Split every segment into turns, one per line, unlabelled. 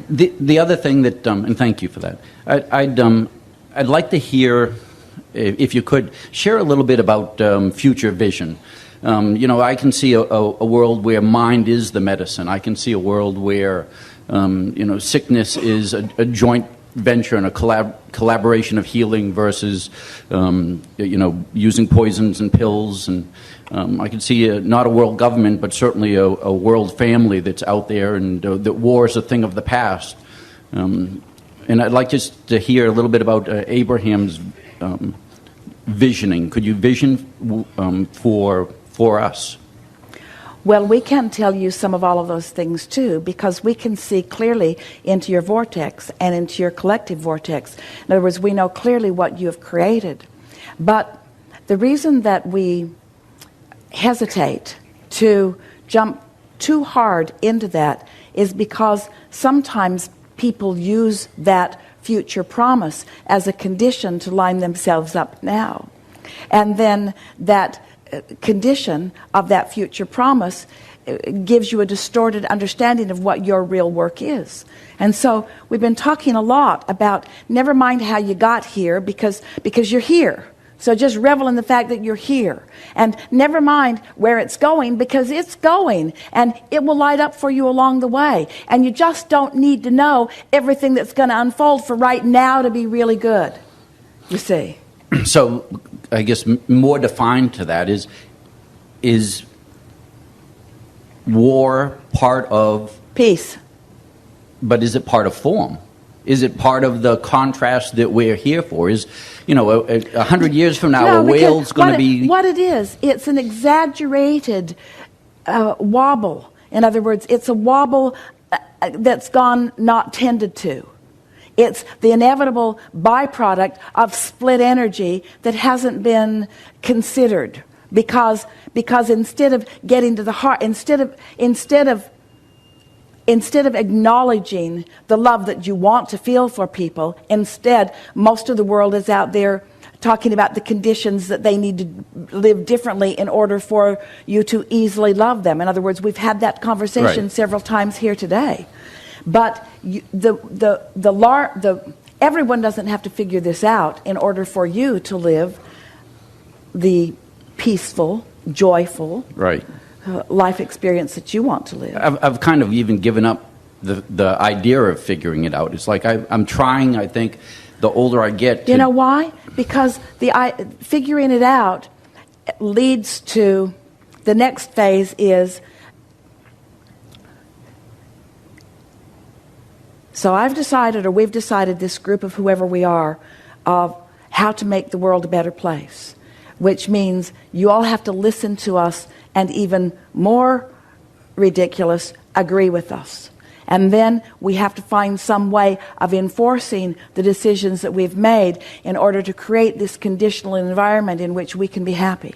The other thing that, and thank you for that, I'd like to hear, if you could, share a little bit about future vision. I can see a world where mind is the medicine. I can see a world where, sickness is a joint venture and a collaboration of healing versus, using poisons and pills. And I can see not a world government, but certainly a world family that's out there, and that war is a thing of the past. And I'd like just to hear a little bit about Abraham's visioning. Could you vision for us?
Well, we can tell you some of all of those things too, because we can see clearly into your vortex and into your collective vortex. In other words, we know clearly what you have created. But the reason that we hesitate to jump too hard into that is because sometimes people use that future promise as a condition to line themselves up now. And then that condition of that future promise gives you a distorted understanding of what your real work is. And so we've been talking a lot about never mind how you got here, because you're here. So just revel in the fact that you're here. And never mind where it's going, because it's going. And it will light up for you along the way. And you just don't need to know everything that's going to unfold for right now to be really good. You see?
So I guess more defined to that is war part of
peace?
But is it part of form? Is it part of the contrast that we're here for? Is, 100 years from now, a whale's going to be...
What it is, it's an exaggerated wobble. In other words, it's a wobble that's gone not tended to. It's the inevitable byproduct of split energy that hasn't been considered, because instead of getting to the heart, instead of acknowledging the love that you want to feel for people, instead most of the world is out there talking about the conditions that they need to live differently in order for you to easily love them. In other words, we've had that conversation several times here today. But everyone doesn't have to figure this out in order for you to live the peaceful, joyful life experience that you want to live.
I've kind of even given up the idea of figuring it out. It's like I'm trying. I think the older I get,
you know why? Because figuring it out leads to the next phase is. So I've decided, or we've decided, this group of whoever we are, of how to make the world a better place, which means you all have to listen to us and, even more ridiculous, agree with us. And then we have to find some way of enforcing the decisions that we've made in order to create this conditional environment in which we can be happy.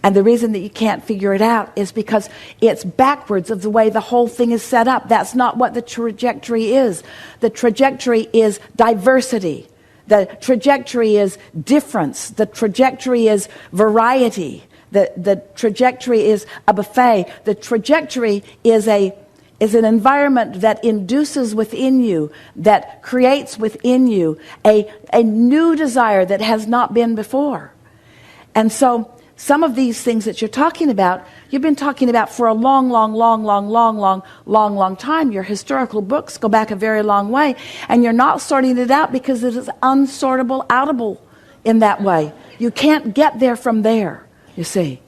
And the reason that you can't figure it out is because it's backwards of the way the whole thing is set up. That's not what the trajectory is. The trajectory is diversity. The trajectory is difference. The trajectory is variety. The trajectory is a buffet. The trajectory is an environment that induces within you, that creates within you a new desire that has not been before. And so some of these things that you're talking about, you've been talking about for a long time. Your historical books go back a very long way, and you're not sorting it out because it is unsortable, outable in that way. You can't get there from there, you see.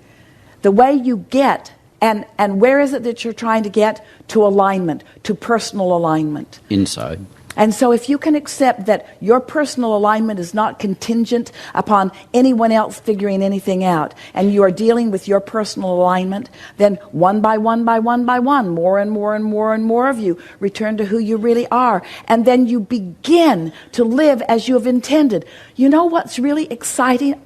The way you get, and where is it that you're trying to get? To alignment, to personal alignment.
Inside.
And so if you can accept that your personal alignment is not contingent upon anyone else figuring anything out, and you are dealing with your personal alignment, then one by one, more and more of you return to who you really are. And then you begin to live as you have intended. You know what's really exciting?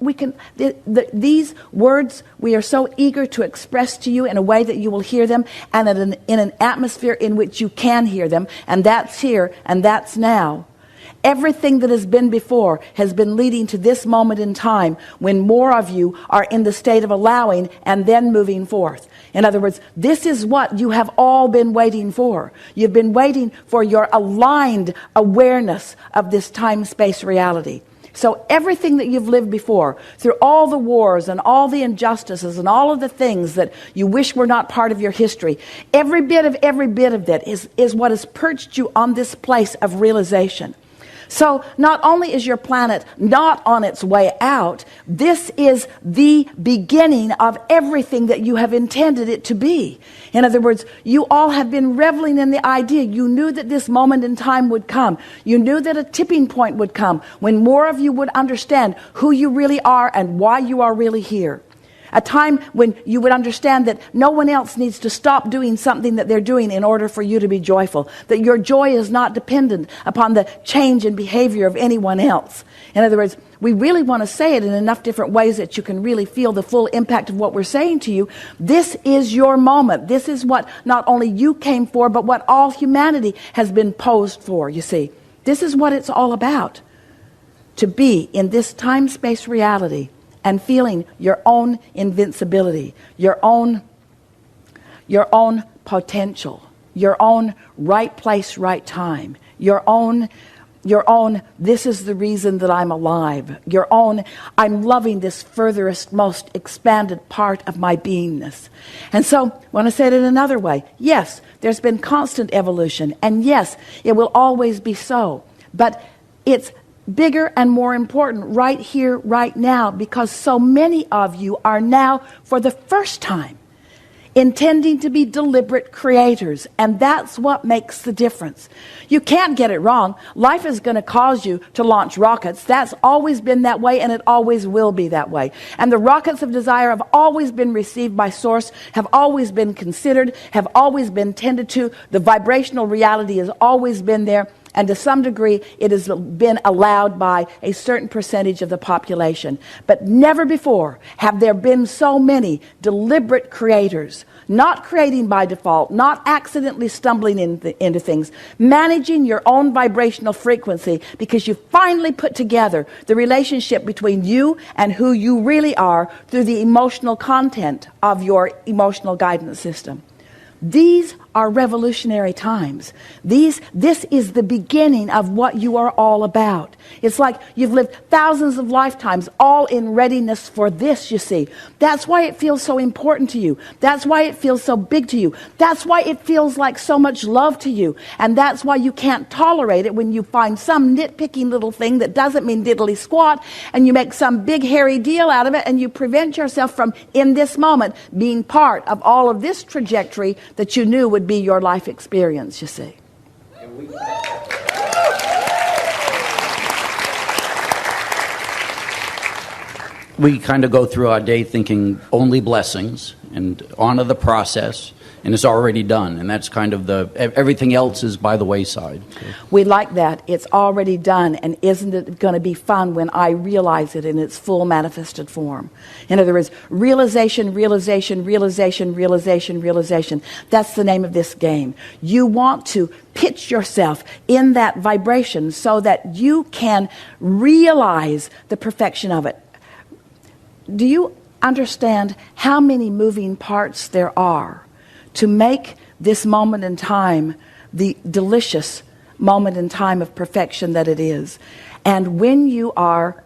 These words, we are so eager to express to you in a way that you will hear them, and in an atmosphere in which you can hear them, and that's here, and that's now. Everything that has been before has been leading to this moment in time when more of you are in the state of allowing and then moving forth. In other words, this is what you have all been waiting for. You've been waiting for your aligned awareness of this time-space reality. So everything that you've lived before, through all the wars and all the injustices and all of the things that you wish were not part of your history, every bit of that is what has perched you on this place of realization. So not only is your planet not on its way out, this is the beginning of everything that you have intended it to be. In other words, you all have been reveling in the idea. You knew that this moment in time would come. You knew that a tipping point would come when more of you would understand who you really are and why you are really here. A time when you would understand that no one else needs to stop doing something that they're doing in order for you to be joyful. That your joy is not dependent upon the change in behavior of anyone else. In other words, we really want to say it in enough different ways that you can really feel the full impact of what we're saying to you. This is your moment. This is what not only you came for, but what all humanity has been posed for, you see. This is what it's all about. To be in this time-space reality and feeling your own invincibility, your own potential, your own right place, right time, your own, this is the reason that I'm alive, your own, I'm loving this furthest, most expanded part of my beingness. And so, I want to say it in another way. Yes, there's been constant evolution, and yes, it will always be so, but it's bigger and more important right here, right now, because so many of you are now, for the first time, intending to be deliberate creators, and that's what makes the difference. You can't get it wrong. Life is going to cause you to launch rockets. That's always been that way, and it always will be that way. And the rockets of desire have always been received by Source, have always been considered, have always been tended to. The vibrational reality has always been there. And to some degree, it has been allowed by a certain percentage of the population. But never before have there been so many deliberate creators, not creating by default, not accidentally stumbling into things, managing your own vibrational frequency because you finally put together the relationship between you and who you really are through the emotional content of your emotional guidance system. These are revolutionary times. This is the beginning of what you are all about. It's like you've lived thousands of lifetimes all in readiness for this, you see. That's why it feels so important to you. That's why it feels so big to you. That's why it feels like so much love to you. And that's why you can't tolerate it when you find some nitpicking little thing that doesn't mean diddly squat, and you make some big hairy deal out of it, and you prevent yourself from, in this moment, being part of all of this trajectory that you knew would be your life experience, you see.
We kind of go through our day thinking only blessings and honor the process, and it's already done, and that's kind of everything else is by the wayside.
We like that. It's already done, and isn't it going to be fun when I realize it in its full manifested form? In other words, realization, realization, realization, realization, realization. That's the name of this game. You want to pitch yourself in that vibration so that you can realize the perfection of it. Do you understand how many moving parts there are to make this moment in time the delicious moment in time of perfection that it is? And when you are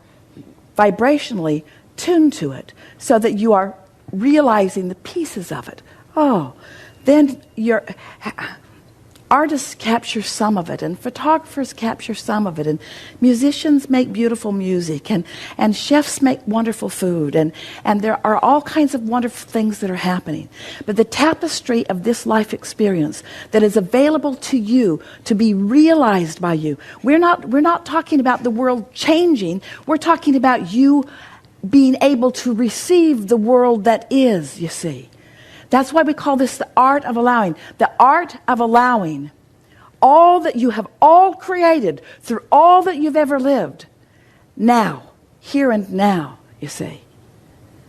vibrationally tuned to it so that you are realizing the pieces of it, then your artists capture some of it, and photographers capture some of it, and musicians make beautiful music, and chefs make wonderful food, and there are all kinds of wonderful things that are happening. But the tapestry of this life experience that is available to you to be realized by you, we're not talking about the world changing, we're talking about you being able to receive the world that is, you see. That's why we call this the art of allowing. The art of allowing all that you have all created through all that you've ever lived. Now, here and now, you see.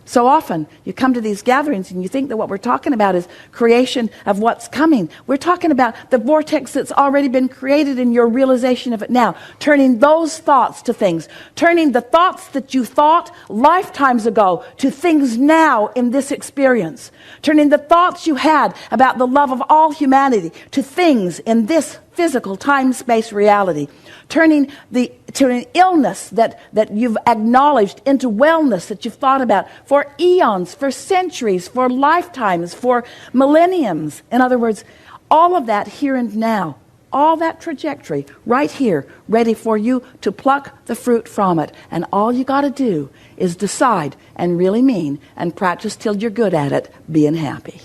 So often, you come to these gatherings and you think that what we're talking about is creation of what's coming. We're talking about the vortex that's already been created in your realization of it now. Turning those thoughts to things. Turning the thoughts that you thought lifetimes ago to things now in this experience. Turning the thoughts you had about the love of all humanity to things in this physical time-space reality. Turning an illness that you've acknowledged into wellness that you've thought about for eons, for centuries, for lifetimes, for millenniums. In other words, all of that here and now, all that trajectory right here, ready for you to pluck the fruit from it. And all you got to do is decide and really mean and practice till you're good at it, being happy.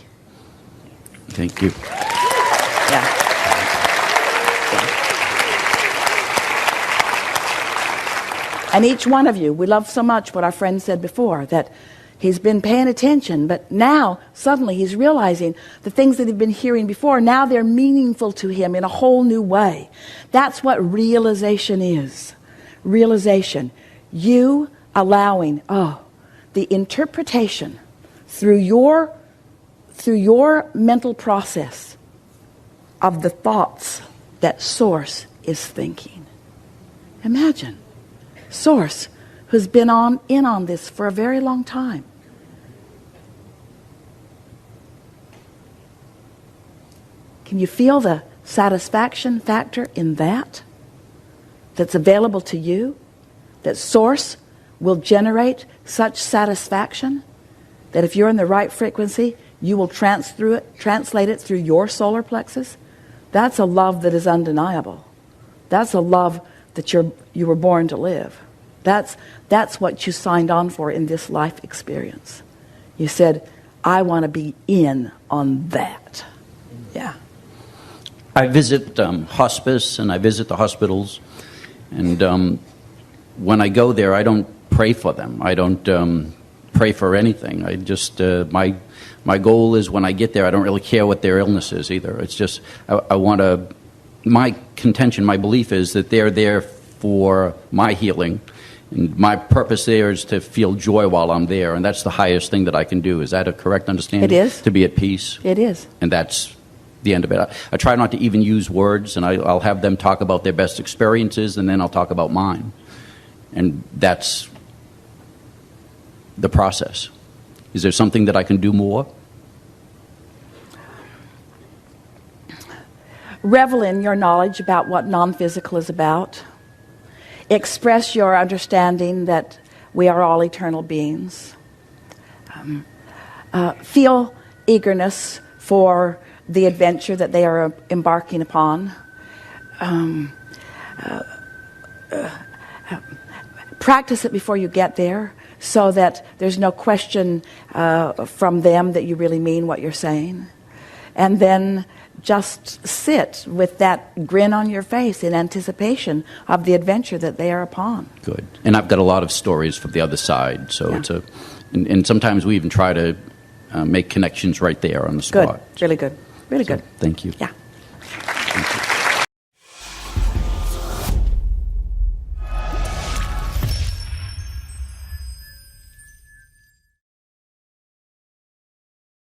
Thank you.
Yeah. And each one of you, we love so much what our friend said before, that he's been paying attention, but now suddenly he's realizing the things that he'd been hearing before, now they're meaningful to him in a whole new way. That's what realization is. Realization. You allowing, the interpretation through your mental process of the thoughts that Source is thinking. Imagine. Source, who's been in on this for a very long time. Can you feel the satisfaction factor in that? That's available to you? That Source will generate such satisfaction that if you're in the right frequency, you will translate it through your solar plexus? That's a love that is undeniable. That's a love that you were born to live. That's what you signed on for in this life experience. You said, I want to be in on that. Yeah.
I visit hospice and I visit the hospitals, and when I go there, I don't pray for them. I don't pray for anything. I just my goal is when I get there, I don't really care what their illness is either. It's just I want to. My contention, my belief is that they're there for my healing. And my purpose there is to feel joy while I'm there, and that's the highest thing that I can do. Is that a correct understanding?
It is.
To be at peace?
It is.
And that's the end of it. I try not to even use words, and I'll have them talk about their best experiences, and then I'll talk about mine. And that's the process. Is there something that I can do more?
Revel in your knowledge about what non-physical is about. Express your understanding that we are all eternal beings. Feel eagerness for the adventure that they are embarking upon. Practice it before you get there so that there's no question from them that you really mean what you're saying. And then just sit with that grin on your face in anticipation of the adventure that they are upon.
Good. And I've got a lot of stories from the other side, so
Yeah.
and sometimes we even try to make connections right there on the spot.
Good. Really good. Really good.
Thank you.
Yeah.